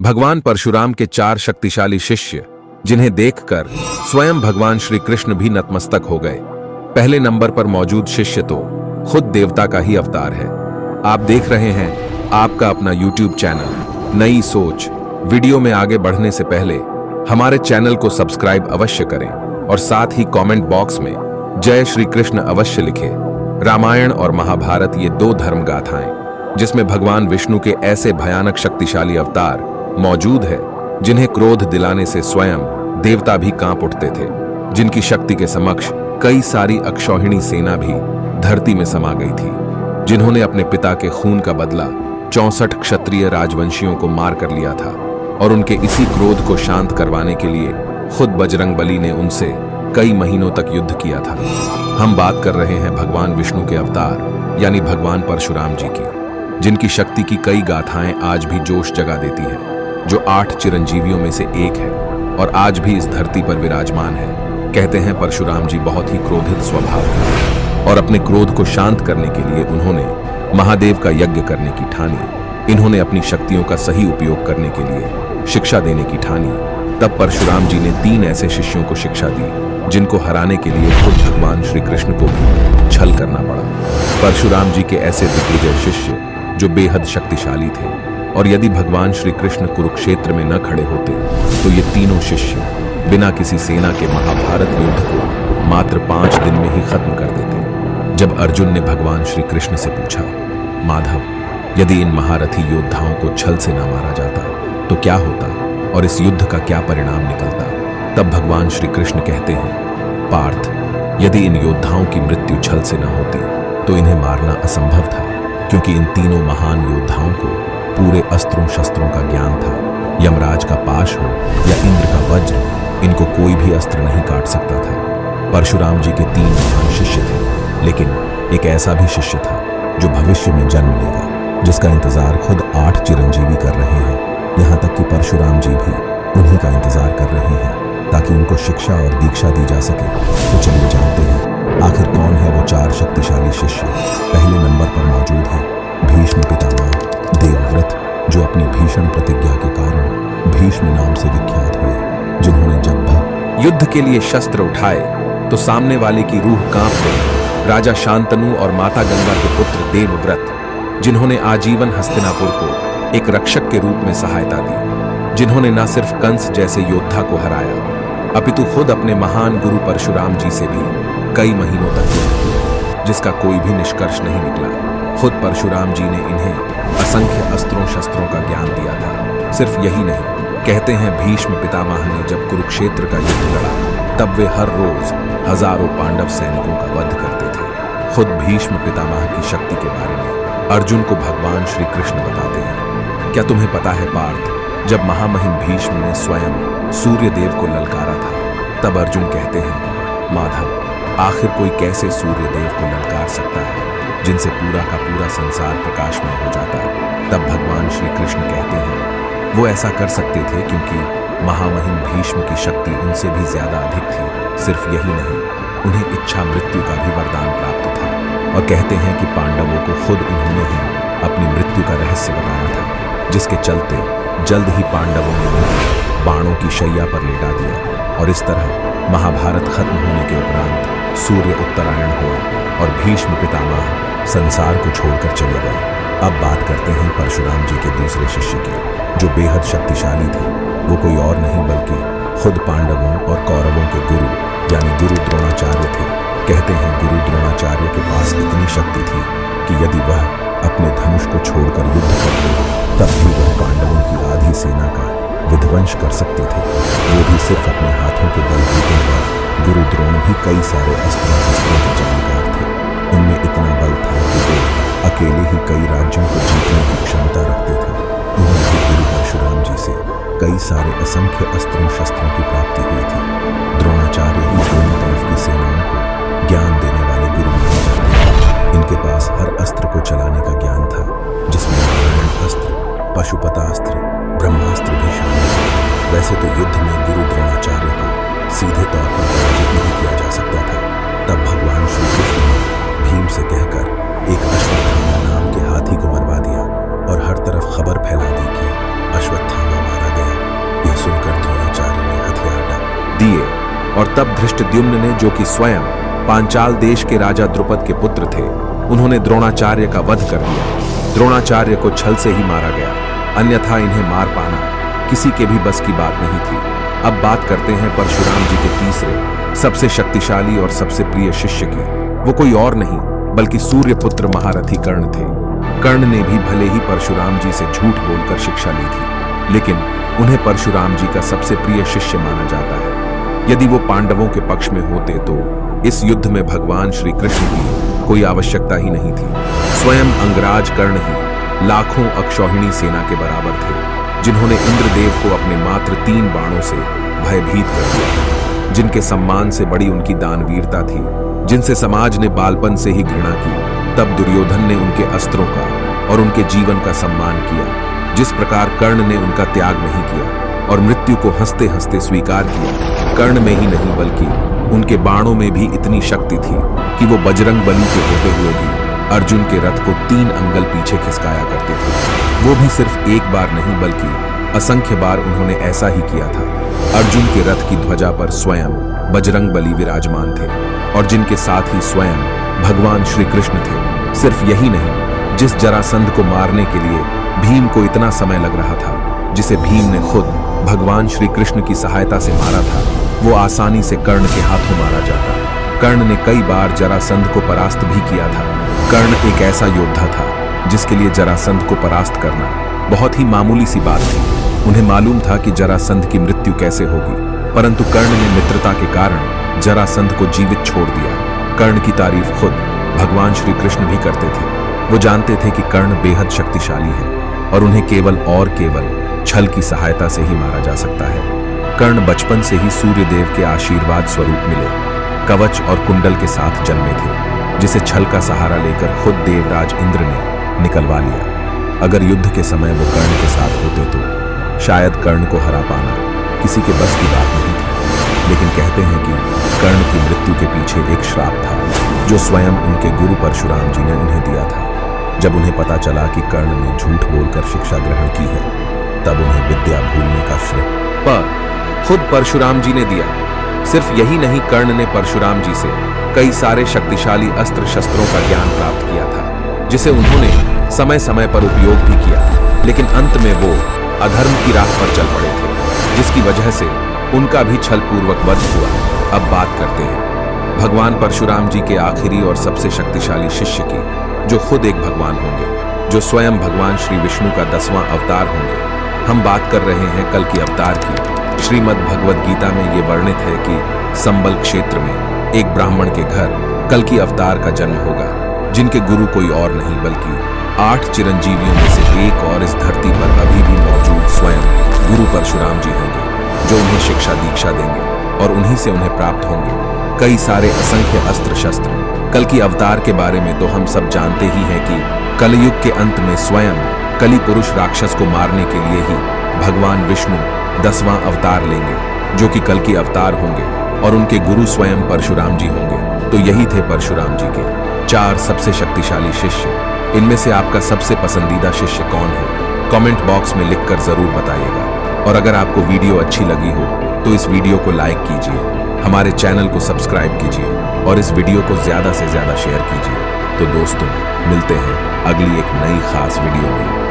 भगवान परशुराम के 4 शक्तिशाली शिष्य, जिन्हें देखकर स्वयं भगवान श्री कृष्ण भी नतमस्तक हो गए। पहले नंबर पर मौजूद शिष्य तो खुद देवता का ही अवतार है। आप देख रहे हैं आपका अपना YouTube चैनल नई सोच। वीडियो में आगे बढ़ने से पहले हमारे चैनल को सब्सक्राइब अवश्य करें और साथ ही कमेंट बॉक्स में जय श्री कृष्ण अवश्य लिखें। रामायण और महाभारत ये 2 धर्म गाथाएं जिसमें भगवान विष्णु के ऐसे भयानक शक्तिशाली अवतार मौजूद है जिन्हें क्रोध दिलाने से स्वयं देवता भी कांप उठते थे, जिनकी शक्ति के समक्ष कई सारी अक्षौहिणी सेना भी धरती में समा गई थी, जिन्होंने अपने पिता के खून का बदला 64 क्षत्रिय राजवंशियों को मार कर लिया था और उनके इसी क्रोध को शांत करवाने के लिए खुद बजरंगबली ने उनसे कई महीनों तक युद्ध किया था। हम बात कर रहे हैं भगवान विष्णु के अवतार यानी भगवान परशुराम जी की, जिनकी शक्ति की कई गाथाएं आज भी जोश जगा देती है, जो 8 चिरंजीवियों में से एक है और आज भी इस धरती पर विराजमान है। कहते हैं परशुराम जी बहुत ही क्रोधित स्वभाव के और अपने क्रोध को शांत करने के लिए उन्होंने महादेव का यज्ञ करने की ठानी। इन्होंने अपनी शक्तियों का सही उपयोग करने के लिए शिक्षा देने की ठानी। तब परशुराम जी ने 3 ऐसे शिष्यों को शिक्षा दी जिनको हराने के लिए खुद भगवान श्री कृष्ण को भी छल करना पड़ा। परशुराम जी के ऐसे दिग्विजय शिष्य जो बेहद शक्तिशाली थे, और यदि भगवान श्री कृष्ण कुरुक्षेत्र में न खड़े होते तो ये तीनों शिष्य बिना किसी सेना के महाभारत युद्ध को मात्र 5 दिन में ही खत्म कर देते। जब अर्जुन ने भगवान श्री कृष्ण से पूछा, माधव, यदि इन महारथी योद्धाओं को छल से न मारा जाता तो क्या होता और इस युद्ध का क्या परिणाम निकलता? तब भगवान श्री कृष्ण कहते हैं, पार्थ, यदि इन योद्धाओं की मृत्यु छल से न होती तो इन्हें मारना असंभव था, क्योंकि इन तीनों महान योद्धाओं को पूरे अस्त्रों शस्त्रों का ज्ञान था। यमराज का पाश हो या इंद्र का वज्र, इनको कोई भी अस्त्र नहीं काट सकता था। परशुराम जी के 3 महान शिष्य थे, लेकिन एक ऐसा भी शिष्य था जो भविष्य में जन्म लेगा, जिसका इंतजार खुद 8 चिरंजीवी कर रहे हैं। यहाँ तक कि परशुराम जी भी उन्हीं का इंतजार कर रहे हैं ताकि उनको शिक्षा और दीक्षा दी जा सके। तो चलिए जानते हैं आखिर कौन है वो 4 शक्तिशाली शिष्य। पहले नंबर पर मौजूद है भीष्म पितामह देवव्रत, जो अपनी भीषण प्रतिज्ञा के कारण भीष्म नाम से विख्यात हुए, जिन्होंने जब भी युद्ध के लिए शस्त्र उठाए तो सामने वाले की रूह कांप गई। राजा शांतनु और माता गंगा के पुत्र देवव्रत, जिन्होंने आजीवन हस्तिनापुर को एक रक्षक के रूप में सहायता दी, जिन्होंने न सिर्फ कंस जैसे योद्धा को हराया अपितु खुद अपने महान गुरु परशुराम जी से भी कई महीनों तक युद्ध किया, जिसका कोई भी निष्कर्ष नहीं निकला। खुद परशुराम जी ने इन्हें असंख्य अस्त्रों शस्त्रों का ज्ञान दिया था। सिर्फ यही नहीं, कहते हैं भीष्म पितामह ने जब कुरुक्षेत्र का युद्ध लड़ा तब वे हर रोज हजारों पांडव सैनिकों का वध करते थे। खुद भीष्म पितामह की शक्ति के बारे में अर्जुन को भगवान श्री कृष्ण बताते हैं। क्या तुम्हें पता है पार्थ, जब महामहिम भीष्म ने स्वयं सूर्य देव को ललकारा था, तब अर्जुन कहते हैं, माधव, आखिर कोई कैसे सूर्य देव को ललकार सकता है जिनसे पूरा का पूरा संसार प्रकाशमय हो जाता? तब भगवान श्री कृष्ण कहते हैं, वो ऐसा कर सकते थे क्योंकि महामहिम भीष्म की शक्ति उनसे भी ज्यादा अधिक थी। सिर्फ यही नहीं, उन्हें इच्छा मृत्यु का भी वरदान प्राप्त था, और कहते हैं कि पांडवों को खुद उन्होंने ही अपनी मृत्यु का रहस्य बताया था, जिसके चलते जल्द ही पांडवों ने उन्हें बाणों की शैया पर लेटा दिया। और इस तरह महाभारत खत्म होने के उपरांत सूर्य उत्तरायण हुआ और भीष्म पितामह संसार को छोड़कर चले गए। अब बात करते हैं परशुराम जी के दूसरे शिष्य की, जो बेहद शक्तिशाली थे। वो कोई और नहीं बल्कि खुद पांडवों और कौरवों के गुरु यानी गुरु द्रोणाचार्य थे। कहते हैं गुरु द्रोणाचार्य के पास इतनी शक्ति थी कि यदि वह अपने धनुष को छोड़कर युद्ध करते तब भी वह पांडवों की आधी सेना का विध्वंस कर सकते थे। वो भी सिर्फ अपने हाथों के बलबूते पर। गुरु द्रोण भी कई सारे अस्त्रों शस्त्रों के जानकार थे। उनमें इतना बल था कि वे अकेले ही कई राज्यों को जीतने की क्षमता रखते थे। उन्हें भी गुरु परशुराम जी से कई सारे असंख्य अस्त्रों शस्त्रों की प्राप्ति हुई थी। द्रोणाचार्य ही दोनों तरफ की सेनाओं को ज्ञान देने वाले गुरु माने जाते हैं। इनके पास हर अस्त्र को चलाने का ज्ञान था, जिसमें नारायण अस्त्र, पशुपतास्त्र, ब्रह्मास्त्र भी शामिल थे। वैसे तो युद्ध में गुरु द्रोणाचार्य को सीधे तौर पर पराजित नहीं किया जा सकता था। तब भगवान श्री कृष्ण ने भीम से कहकर एक अश्वत्थामा नाम के हाथी को मरवा दिया और हर तरफ खबर फैला दी कि अश्वत्थामा यह सुनकर द्रोणाचार्य ने हथियार दिए और तब धृष्टद्युम्न ने, जो कि स्वयं पांचाल देश के राजा द्रुपद के पुत्र थे, उन्होंने द्रोणाचार्य का वध कर दिया। द्रोणाचार्य को छल से ही मारा गया, अन्यथा इन्हें मार पाना किसी के भी बस की बात नहीं थी। अब बात करते हैं परशुराम जी के तीसरे सबसे शक्तिशाली और सबसे प्रिय शिष्य की। वो कोई और नहीं बल्कि सूर्यपुत्र महारथी कर्ण थे। कर्ण ने भी भले ही परशुराम जी से झूठ बोलकर शिक्षा ली थी, लेकिन उन्हें परशुराम जी का सबसे प्रिय शिष्य माना जाता है। यदि वो पांडवों के पक्ष में होते तो इस युद्ध में भगवान श्री कृष्ण की कोई आवश्यकता ही नहीं थी। स्वयं अंगराज कर्ण ही लाखों अक्षौहिणी सेना के बराबर थे, जिन्होंने इंद्रदेव को अपने मात्र 3 बाणों से भयभीत कर दिया, जिनके सम्मान से बड़ी उनकी दानवीरता थी, जिनसे समाज ने बालपन से ही घृणा की। तब दुर्योधन ने उनके अस्त्रों का और उनके जीवन का सम्मान किया। जिस प्रकार कर्ण ने उनका त्याग नहीं किया और मृत्यु को हंसते हंसते स्वीकार किया, कर्ण में ही नहीं बल्कि उनके बाणों में भी इतनी शक्ति थी कि वो बजरंग बली के होते हुए भी अर्जुन के रथ को 3 अंगल पीछे खिसकाया करते थे। वो भी सिर्फ एक बार नहीं बल्कि असंख्य बार उन्होंने ऐसा ही किया था। अर्जुन के रथ की ध्वजा पर स्वयं बजरंग बली विराजमान थे और जिनके साथ ही स्वयं भगवान श्री कृष्ण थे। सिर्फ यही नहीं, जिस जरासंध को मारने के लिए भीम को इतना समय लग रहा था, जिसे भीम ने खुद भगवान श्री कृष्ण की सहायता से मारा था, वो आसानी से कर्ण के हाथों मारा जाता। कर्ण ने कई बार जरासंध को परास्त भी किया था। कर्ण एक ऐसा योद्धा था जिसके लिए जरासंध को परास्त करना बहुत ही मामूली सी बात थी। उन्हें मालूम था कि जरासंध की मृत्यु कैसे होगी, परंतु कर्ण ने मित्रता के कारण जरासंध को जीवित छोड़ दिया। कर्ण की तारीफ खुद भगवान श्री कृष्ण भी करते थे। वो जानते थे कि कर्ण बेहद शक्तिशाली है और उन्हें केवल और केवल छल की सहायता से ही मारा जा सकता है। कर्ण बचपन से ही सूर्यदेव के आशीर्वाद स्वरूप मिले कवच और कुंडल के साथ जन्मे थे, जिसे छल का सहारा लेकर खुद देवराज इंद्र ने निकलवा लिया। अगर युद्ध के समय वो कर्ण के साथ होते तो शायद कर्ण को हरा पाना किसी के बस की बात नहीं थी। लेकिन कहते हैं कि कर्ण की मृत्यु के पीछे एक श्राप था, जो स्वयं उनके गुरु परशुराम जी ने उन्हें दिया था। जब उन्हें पता चला कि कर्ण ने झूठ बोलकर शिक्षा ग्रहण की है, तब उन्हें विद्या भूलने का श्राप खुद परशुराम जी ने दिया। सिर्फ यही नहीं, कर्ण ने परशुराम जी से कई सारे शक्तिशाली अस्त्र शस्त्रों का ज्ञान प्राप्त किया था, जिसे उन्होंने समय समय पर उपयोग भी किया। लेकिन अंत में वो अधर्म की राह पर चल पड़े थे, जिसकी वजह से उनका भी छल पूर्वक वध हुआ। अब बात करते हैं भगवान परशुराम जी के आखिरी और सबसे शक्तिशाली शिष्य की, जो खुद एक भगवान होंगे, जो स्वयं भगवान श्री विष्णु का 10वां अवतार होंगे। हम बात कर रहे हैं कल की अवतार की। श्रीमद् भगवद गीता में ये वर्णित है कि संबल क्षेत्र में एक ब्राह्मण के घर कल की अवतार का जन्म होगा, जिनके गुरु कोई और नहीं बल्कि 8 चिरंजीवियों में से एक और इस धरती पर अभी भी मौजूद स्वयं गुरु परशुराम जी होंगे, जो उन्हें शिक्षा दीक्षा देंगे और उन्हीं से उन्हें प्राप्त होंगे कई सारे असंख्य अस्त्र शस्त्र। कल की अवतार के बारे में तो हम सब जानते ही हैं कि कलयुग के अंत में स्वयं कली पुरुष राक्षस को मारने के लिए ही भगवान विष्णु 10वां अवतार लेंगे, जो कि कल की अवतार होंगे और उनके गुरु स्वयं परशुराम जी होंगे। तो यही थे परशुराम जी के 4 सबसे शक्तिशाली शिष्य। इनमें से आपका सबसे पसंदीदा शिष्य कौन है? कमेंट बॉक्स में लिखकर जरूर बताइएगा। और अगर आपको वीडियो अच्छी लगी हो तो इस वीडियो को लाइक कीजिए, हमारे चैनल को सब्सक्राइब कीजिए और इस वीडियो को ज्यादा से ज्यादा शेयर कीजिए। तो दोस्तों, मिलते हैं अगली एक नई खास वीडियो में।